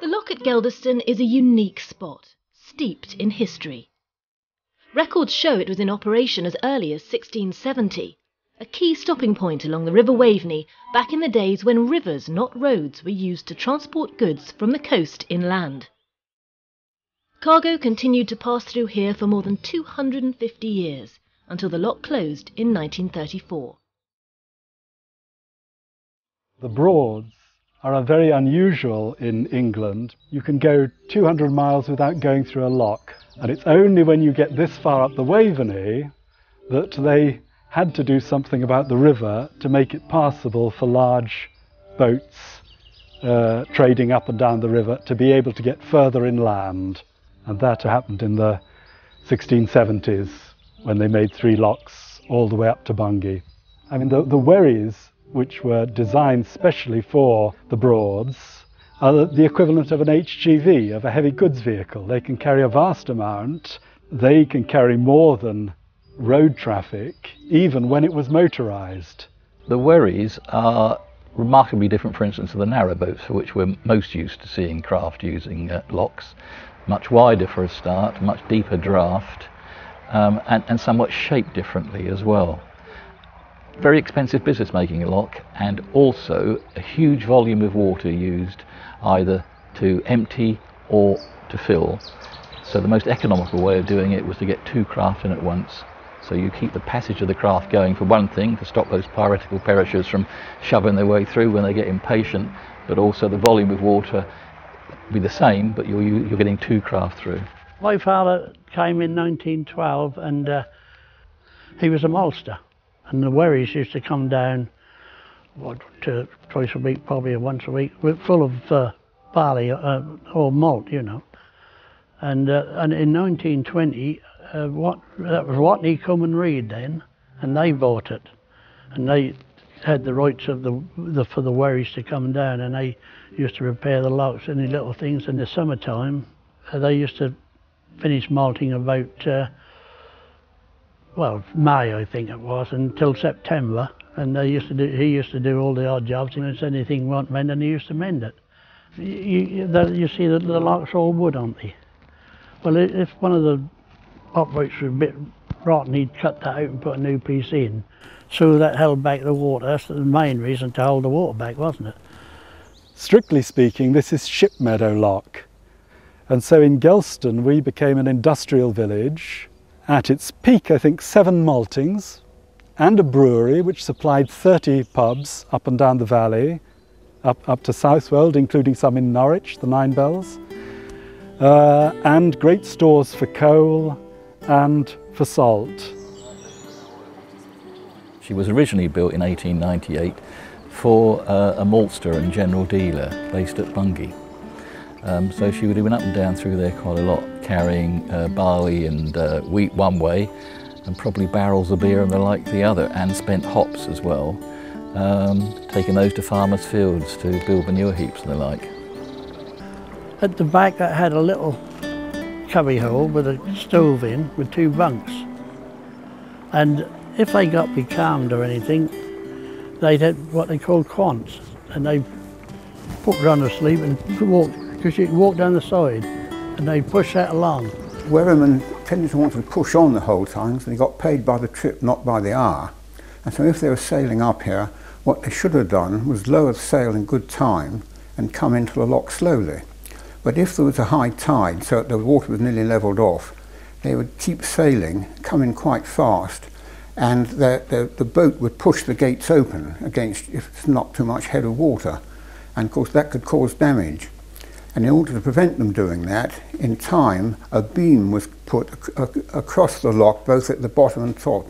The lock at Geldeston is a unique spot, steeped in history. Records show it was in operation as early as 1670, a key stopping point along the River Waveney back in the days when rivers, not roads, were used to transport goods from the coast inland. Cargo continued to pass through here for more than 250 years, until the lock closed in 1934. The Broads are very unusual in England. You can go 200 miles without going through a lock, and it's only when you get this far up the Waveney that they had to do something about the river to make it passable for large boats trading up and down the river to be able to get further inland. And that happened in the 1670s when they made 3 locks all the way up to Bungay. I mean, the wherries, which were designed specially for the Broads, are the equivalent of an HGV, of a heavy goods vehicle. They can carry a vast amount. They can carry more than road traffic, even when it was motorised. The wherries are remarkably different, for instance, to the narrowboats, for which we're most used to seeing craft using locks. Much wider for a start, much deeper draft, and somewhat shaped differently as well. Very expensive business making a lock, and also a huge volume of water used either to empty or to fill. So the most economical way of doing it was to get 2 craft in at once. So you keep the passage of the craft going for one thing, to stop those piratical perishers from shoving their way through when they get impatient, but also the volume of water be the same, but you're getting 2 craft through. My father came in 1912, and he was a maltster, and the wherries used to come down twice a week, probably once a week, full of barley or malt, you know. And in 1920, that was Watney Come and Read then, and they bought it, and they had the rights of for the wherries to come down, and they used to repair the locks and the little things in the summertime. They used to finish malting about May, I think it was, until September, and he used to do all the odd jobs, and if anything wasn't mended, he used to mend it. You see the locks all wood, aren't they? Well, if one of the uprights was a bit rotten, he'd cut that out and put a new piece in, so that held back the water. That's the main reason, to hold the water back, wasn't it? Strictly speaking, this is Shipmeadow Lock, and so in Geldeston we became an industrial village. At its peak, I think 7 maltings and a brewery which supplied 30 pubs up and down the valley, up to Southwold, including some in Norwich, the 9 Bells, and great stores for coal and for salt. She was originally built in 1898 for a maltster and general dealer based at Bungay. So she would have been up and down through there quite a lot, carrying barley and wheat one way, and probably barrels of beer and the like the other, and spent hops as well, taking those to farmers' fields to build manure heaps and the like. At the back, that had a little cubby hole with a stove in, with 2 bunks. And if they got becalmed or anything, they'd had what they called quants, and they put her on asleep and walk, because you could walk down the side, and they'd push that along. Wherrymen tended to want to push on the whole time, so they got paid by the trip, not by the hour. And so if they were sailing up here, what they should have done was lower the sail in good time and come into the lock slowly. But if there was a high tide, so that the water was nearly levelled off, they would keep sailing, come in quite fast, and the boat would push the gates open against, if it's not too much head of water. And of course that could cause damage. And in order to prevent them doing that, in time a beam was put across the lock, both at the bottom and top,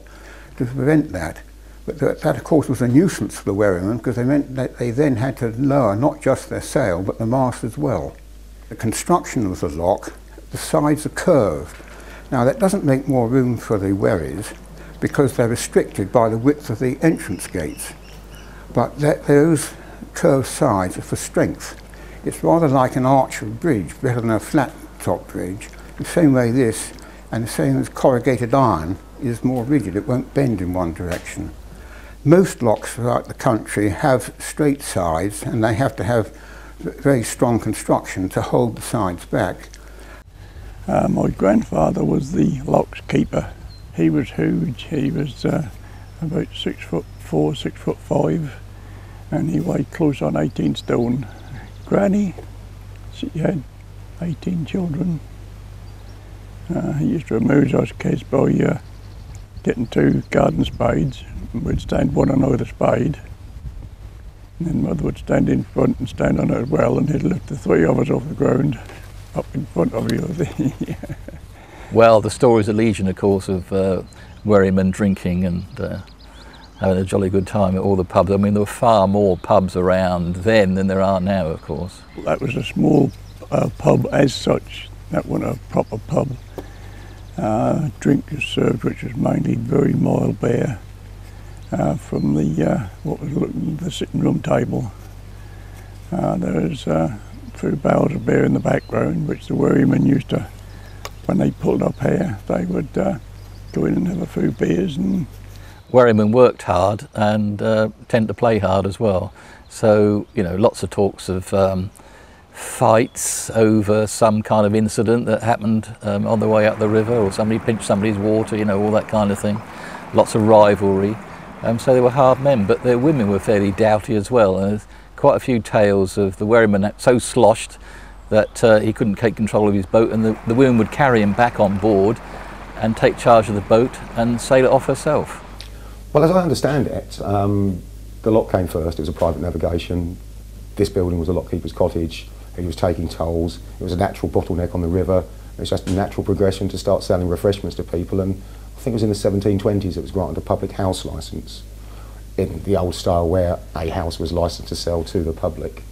to prevent that. But that of course was a nuisance for the wherrymen, because they meant that they then had to lower not just their sail but the mast as well. The construction of the lock, the sides are curved. Now that doesn't make more room for the wherries, because they're restricted by the width of the entrance gates. But those curved sides are for strength. It's rather like an arched bridge, better than a flat top bridge. The same way this, and the same as corrugated iron, is more rigid. It won't bend in one direction. Most locks throughout the country have straight sides, and they have to have very strong construction to hold the sides back. My grandfather was the locks keeper. He was huge. He was about 6'4", 6'5", and he weighed close on 18 stone. Granny, she had 18 children. He used to amuse us kids by getting 2 garden spades. We'd stand one on either spade, and then Mother would stand in front and stand on it as well, and he'd lift the 3 of us off the ground up in front of you. Well, the stories of Legion, of course, of Wherrymen drinking and having a jolly good time at all the pubs. I mean, there were far more pubs around then than there are now, of course. That was a small pub as such. That wasn't a proper pub. Drink was served, which was mainly very mild beer from the what was the sitting room table. There was a few barrels of beer in the background, which the Wherrymen used to, when they pulled up here, they would go in and have a few beers. And Wherrymen worked hard and tend to play hard as well. So, you know, lots of talks of fights over some kind of incident that happened on the way up the river, or somebody pinched somebody's water, you know, all that kind of thing. Lots of rivalry. So they were hard men, but their women were fairly doughty as well. And there's quite a few tales of the Wherryman so sloshed that he couldn't take control of his boat, and the women would carry him back on board and take charge of the boat and sail it off herself. Well, as I understand it, the lock came first. It was a private navigation. This building was a lockkeeper's cottage. He was taking tolls. It was a natural bottleneck on the river. It was just a natural progression to start selling refreshments to people, and I think it was in the 1720s it was granted a public house licence in the old style where a house was licensed to sell to the public.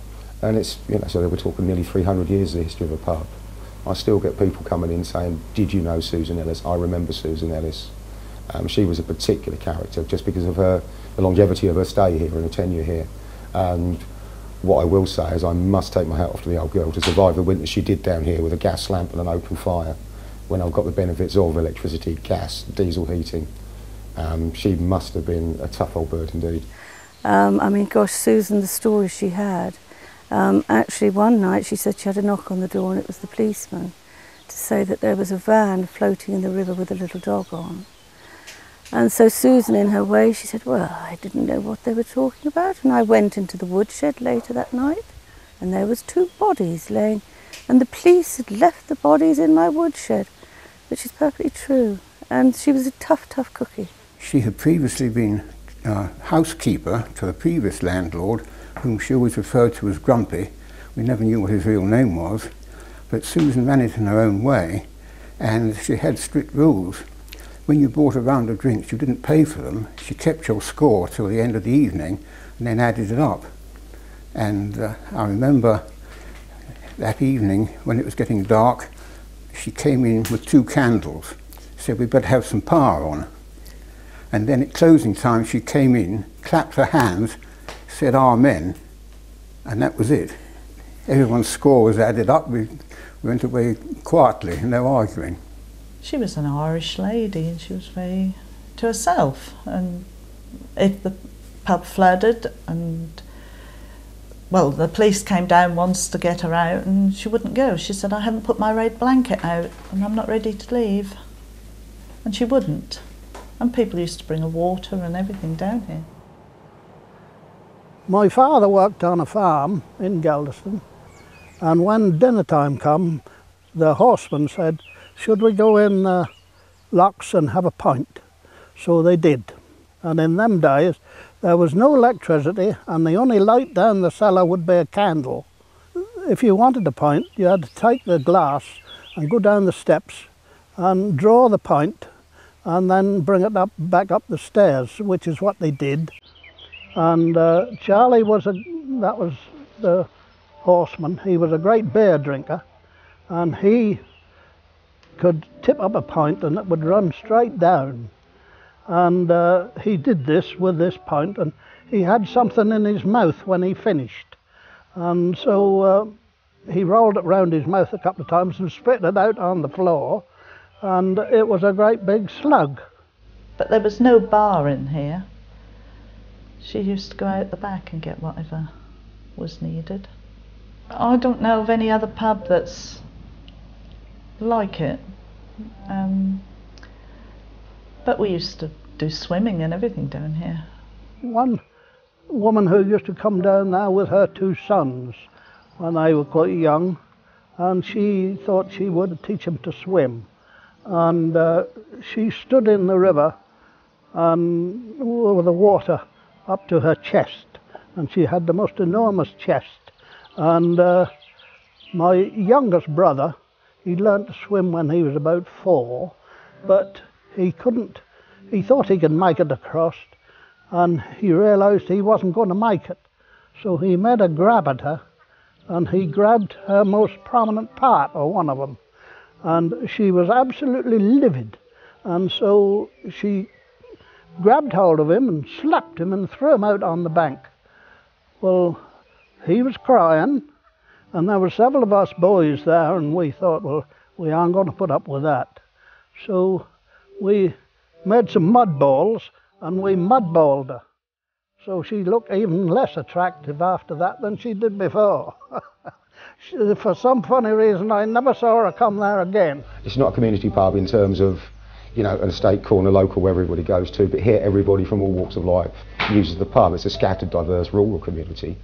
And it's, you know, so we're talking nearly 300 years of the history of a pub. I still get people coming in saying, did you know Susan Ellis? I remember Susan Ellis. She was a particular character just because of the longevity of her stay here and her tenure here. And what I will say is I must take my hat off to the old girl to survive the winter she did down here with a gas lamp and an open fire when I've got the benefits of electricity, gas, diesel heating. She must have been a tough old bird indeed. I mean, gosh, Susan, the stories she had. Actually, one night she said she had a knock on the door and it was the policeman to say that there was a van floating in the river with a little dog on. And so Susan, in her way, she said, well, I didn't know what they were talking about. And I went into the woodshed later that night and there was 2 bodies laying, and the police had left the bodies in my woodshed, which is perfectly true. And she was a tough, tough cookie. She had previously been housekeeper to the previous landlord, whom she always referred to as Grumpy. We never knew what his real name was, but Susan ran it in her own way, and she had strict rules. When you bought a round of drinks, you didn't pay for them. She kept your score till the end of the evening and then added it up. And I remember that evening when it was getting dark, she came in with 2 candles, said we'd better have some power on. And then at closing time she came in, clapped her hands, said amen, and that was it. Everyone's score was added up. We went away quietly, no arguing. She was an Irish lady and she was very to herself, and if the pub flooded and, well, the police came down once to get her out and she wouldn't go. She said, I haven't put my red blanket out and I'm not ready to leave. And she wouldn't. And people used to bring her water and everything down here. My father worked on a farm in Geldeston, and when dinner time come, the horseman said, should we go in the locks and have a pint? So they did. And in them days, there was no electricity, and the only light down the cellar would be a candle. If you wanted a pint, you had to take the glass and go down the steps and draw the pint and then bring it up back up the stairs, which is what they did. And Charlie that was the horseman. He was a great beer drinker, and he could tip up a pint and it would run straight down. And he did this with this pint, and he had something in his mouth when he finished. And so he rolled it round his mouth a couple of times and spit it out on the floor, and it was a great big slug. But there was no bar in here. She used to go out the back and get whatever was needed. I don't know of any other pub that's like it. But we used to do swimming and everything down here. One woman who used to come down there with her 2 sons when they were quite young, and she thought she would teach them to swim. And she stood in the river and with the water up to her chest, and she had the most enormous chest. And my youngest brother, he learned to swim when he was about 4, but he couldn't. He thought he could make it across, and he realised he wasn't going to make it. So he made a grab at her, and he grabbed her most prominent part, or one of them, and she was absolutely livid. And so she grabbed hold of him and slapped him and threw him out on the bank. Well, he was crying, and there were several of us boys there, and we thought, well, we aren't going to put up with that. So we made some mud balls, and we mudballed her. So she looked even less attractive after that than she did before. For some funny reason, I never saw her come there again. It's not a community pub in terms of, you know, an estate corner local where everybody goes to, but here everybody from all walks of life uses the pub. It's a scattered, diverse rural community,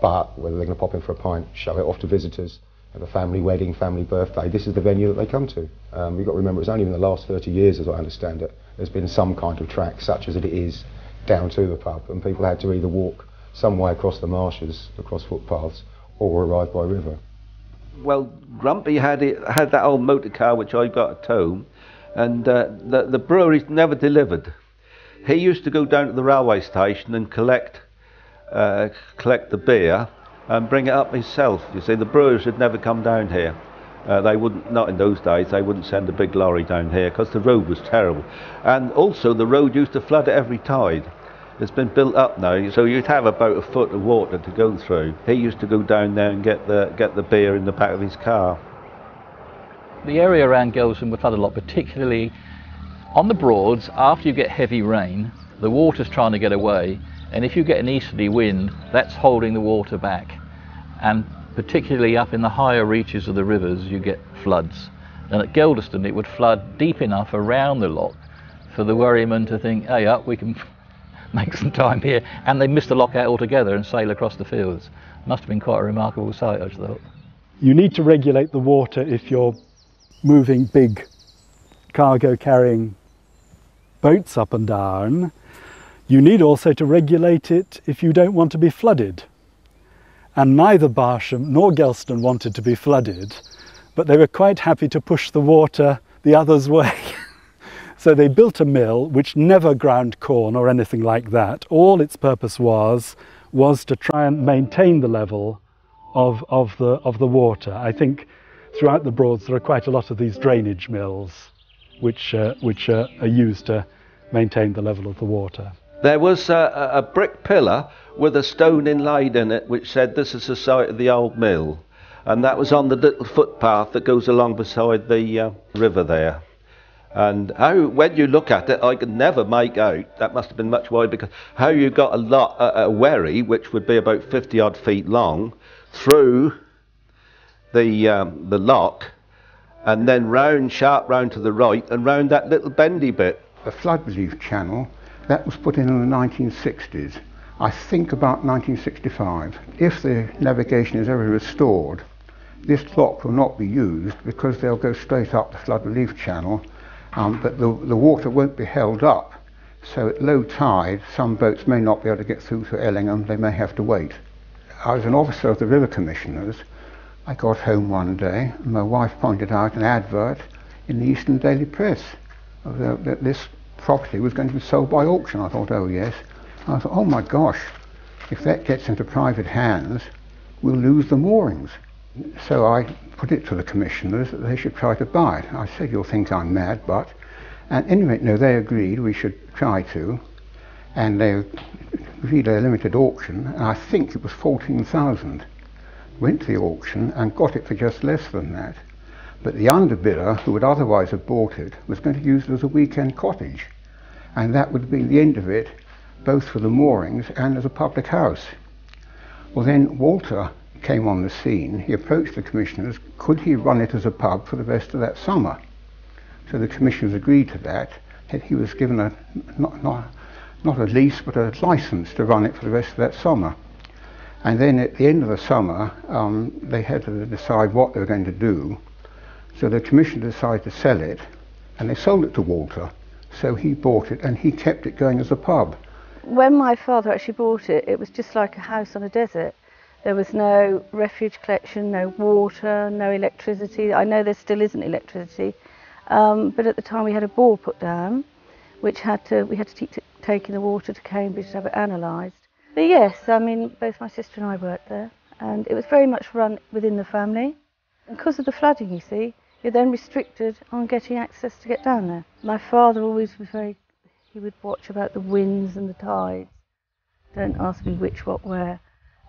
but whether they're going to pop in for a pint, show it off to visitors, have a family wedding, family birthday, this is the venue that they come to. You've got to remember, it's only in the last 30 years, as I understand it, there's been some kind of track, such as it is, down to the pub, and people had to either walk some way across the marshes, across footpaths, or arrive by river. Well, Grumpy had that old motor car which I got at home, and the brewery's never delivered. He used to go down to the railway station and collect the beer and bring it up himself. You see, the brewers had never come down here. They wouldn't, not in those days, they wouldn't send a big lorry down here because the road was terrible. And also the road used to flood at every tide. It's been built up now, so you'd have about a foot of water to go through. He used to go down there and get the beer in the back of his car. The area around Geldeston would flood a lot, particularly on the Broads. After you get heavy rain, the water's trying to get away, and if you get an easterly wind, that's holding the water back. And particularly up in the higher reaches of the rivers, you get floods. And at Geldeston, it would flood deep enough around the lock for the wherrymen to think, hey, up, we can make some time here. And they missed the lock out altogether and sail across the fields. Must have been quite a remarkable sight, I thought. You need to regulate the water if you're moving big cargo carrying boats up and down. You need also to regulate it if you don't want to be flooded. And neither Barsham nor Geldeston wanted to be flooded, but they were quite happy to push the water the other's way. So they built a mill which never ground corn or anything like that. All its purpose was to try and maintain the level of the water. I think throughout the Broads there are quite a lot of these drainage mills which are used to maintain the level of the water. There was a brick pillar with a stone inlaid in it which said this is the site of the old mill, and that was on the little footpath that goes along beside the river there. And how, when you look at it, I could never make out, that must have been much wider, because how you got a wherry which would be about 50 odd feet long through the lock, and then sharp round to the right and round that little bendy bit. The flood relief channel, that was put in the 1960s, I think about 1965. If the navigation is ever restored, this lock will not be used because they'll go straight up the flood relief channel, but the water won't be held up. So at low tide, some boats may not be able to get through to Ellingham, they may have to wait. I was an officer of the River Commissioners. I got home one day and my wife pointed out an advert in the Eastern Daily Press that this property was going to be sold by auction. I thought, oh yes. I thought, oh my gosh, if that gets into private hands, we'll lose the moorings. So I put it to the commissioners that they should try to buy it. I said, you'll think I'm mad, but... And anyway, no, they agreed we should try to. And they agreed a limited auction, and I think it was 14,000. Went to the auction and got it for just less than that. But the underbidder, who would otherwise have bought it, was going to use it as a weekend cottage. And that would be the end of it, both for the moorings and as a public house. Well then Walter came on the scene, he approached the commissioners, could he run it as a pub for the rest of that summer? So the commissioners agreed to that. He was given not a lease, but a license to run it for the rest of that summer. And then at the end of the summer, they had to decide what they were going to do. So the commission decided to sell it, and they sold it to Walter. So he bought it, and he kept it going as a pub. When my father actually bought it, it was just like a house on a desert. There was no refuge collection, no water, no electricity. I know there still isn't electricity, but at the time we had a bore put down, which we had to keep taking the water to Cambridge to have it analysed. But yes, I mean, both my sister and I worked there, and it was very much run within the family. And because of the flooding, you see, you're then restricted on getting access to get down there. My father always was he would watch about the winds and the tides. Don't ask me which, what, where.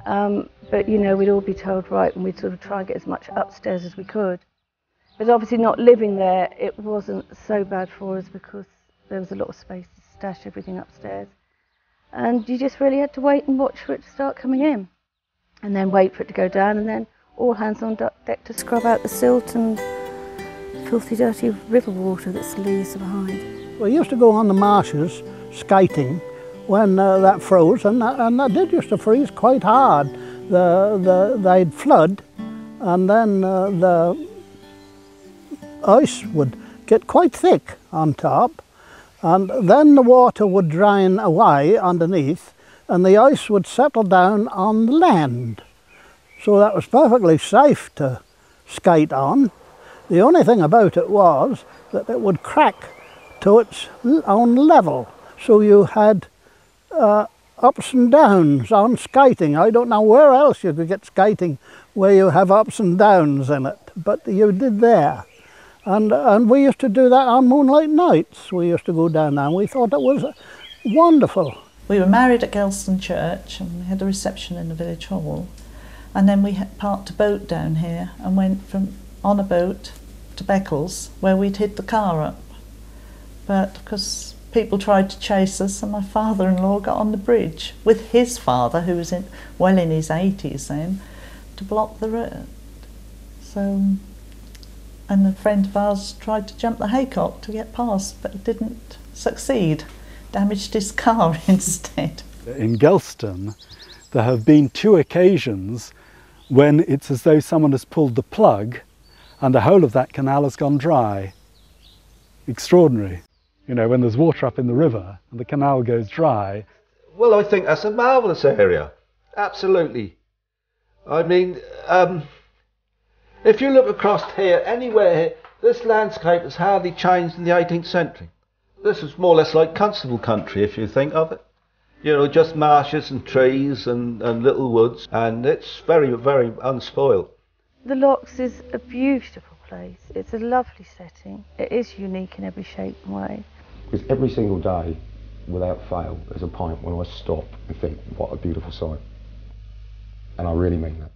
But, you know, we'd all be told right, and we'd sort of try and get as much upstairs as we could. But obviously not living there, it wasn't so bad for us because there was a lot of space to stash everything upstairs. And you just really had to wait and watch for it to start coming in. And then wait for it to go down, and then all hands on deck to scrub out the silt and filthy, dirty river water that leaves behind. We used to go on the marshes skating when that froze, and that did used to freeze quite hard. They'd flood, and then the ice would get quite thick on top, and then the water would drain away underneath, and the ice would settle down on the land. So that was perfectly safe to skate on. The only thing about it was that it would crack to its own level. So you had ups and downs on skating. I don't know where else you could get skating where you have ups and downs in it, but you did there. And we used to do that on moonlight nights. We used to go down there, and we thought it was wonderful. We were married at Geldeston Church, and we had a reception in the village hall. And then we had parked a boat down here and went on a boat to Beccles, where we'd hid the car up. But because people tried to chase us, and my father-in-law got on the bridge with his father, who was well in his 80s then, to block the road. So, and a friend of ours tried to jump the haycock to get past, but didn't succeed. Damaged his car instead. In Geldeston, there have been 2 occasions when it's as though someone has pulled the plug and the whole of that canal has gone dry. Extraordinary. You know, when there's water up in the river and the canal goes dry. Well, I think that's a marvellous area. Absolutely. I mean, if you look across here, anywhere here, this landscape has hardly changed in the 18th century. This is more or less like Constable country, if you think of it. You know, just marshes and trees and little woods, and it's very, very unspoiled. The Locks is a beautiful place. It's a lovely setting. It is unique in every shape and way. Because every single day, without fail, there's a point when I stop and think, what a beautiful sight. And I really mean that.